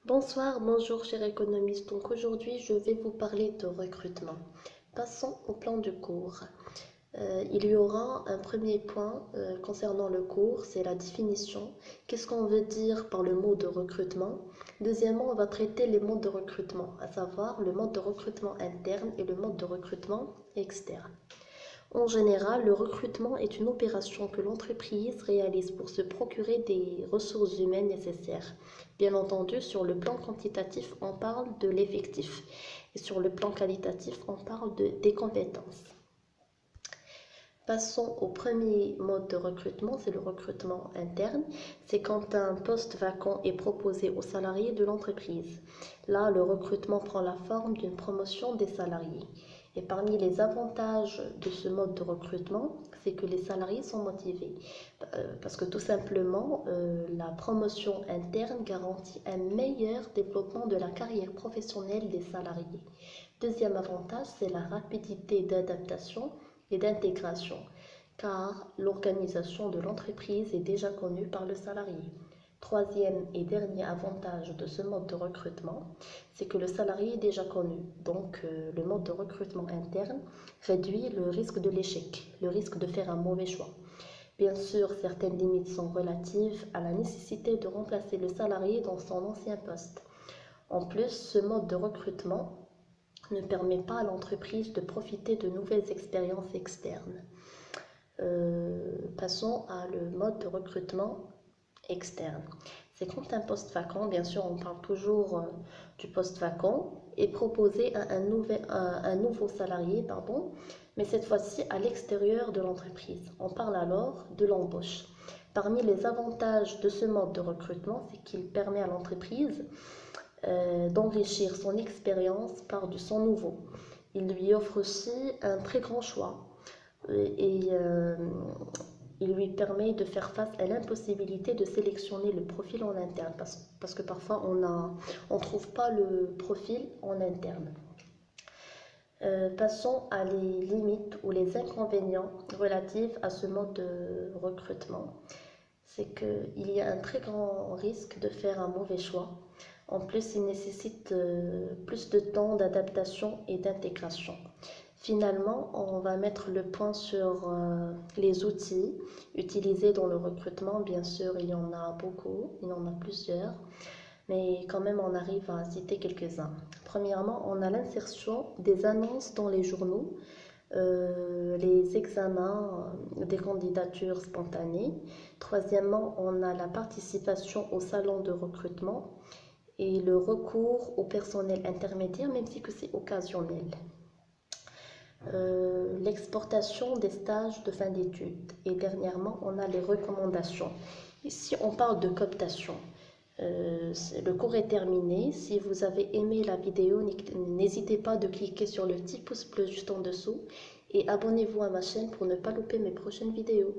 Bonsoir, bonjour chers économistes. Donc aujourd'hui, je vais vous parler de recrutement. Passons au plan du cours. Il y aura un premier point concernant le cours, c'est la définition. Qu'est-ce qu'on veut dire par le mot de recrutement? Deuxièmement, on va traiter les modes de recrutement, à savoir le mode de recrutement interne et le mode de recrutement externe. En général, le recrutement est une opération que l'entreprise réalise pour se procurer des ressources humaines nécessaires. Bien entendu, sur le plan quantitatif, on parle de l'effectif et sur le plan qualitatif, on parle des compétences. Passons au premier mode de recrutement, c'est le recrutement interne. C'est quand un poste vacant est proposé aux salariés de l'entreprise. Là, le recrutement prend la forme d'une promotion des salariés. Et parmi les avantages de ce mode de recrutement, c'est que les salariés sont motivés. Parce que tout simplement, la promotion interne garantit un meilleur développement de la carrière professionnelle des salariés. Deuxième avantage, c'est la rapidité d'adaptation et d'intégration, car l'organisation de l'entreprise est déjà connue par le salarié. Troisième et dernier avantage de ce mode de recrutement, c'est que le salarié est déjà connu. Donc, le mode de recrutement interne réduit le risque de l'échec, le risque de faire un mauvais choix. Bien sûr, certaines limites sont relatives à la nécessité de remplacer le salarié dans son ancien poste. En plus, ce mode de recrutement ne permet pas à l'entreprise de profiter de nouvelles expériences externes. Passons à le mode de recrutement externe. C'est quand un poste vacant, bien sûr on parle toujours du poste vacant, est proposé à un nouveau salarié, mais cette fois-ci à l'extérieur de l'entreprise. On parle alors de l'embauche. Parmi les avantages de ce mode de recrutement, c'est qu'il permet à l'entreprise d'enrichir son expérience par du sang nouveau. Il lui offre aussi un très grand choix et il lui permet de faire face à l'impossibilité de sélectionner le profil en interne parce que parfois on ne trouve pas le profil en interne. Passons à les limites ou les inconvénients relatifs à ce mode de recrutement. C'est qu'il y a un très grand risque de faire un mauvais choix. En plus, il nécessite plus de temps d'adaptation et d'intégration. Finalement, on va mettre le point sur les outils utilisés dans le recrutement. Bien sûr, il y en a beaucoup, il y en a plusieurs, mais quand même, on arrive à citer quelques-uns. Premièrement, on a l'insertion des annonces dans les journaux, les examens des candidatures spontanées. Troisièmement, on a la participation au salon de recrutement et le recours au personnel intermédiaire, même si que c'est occasionnel. L'exportation des stages de fin d'études. Et dernièrement, on a les recommandations. Ici, on parle de cooptation. Le cours est terminé. Si vous avez aimé la vidéo, n'hésitez pas de cliquer sur le petit pouce bleu juste en dessous et abonnez-vous à ma chaîne pour ne pas louper mes prochaines vidéos.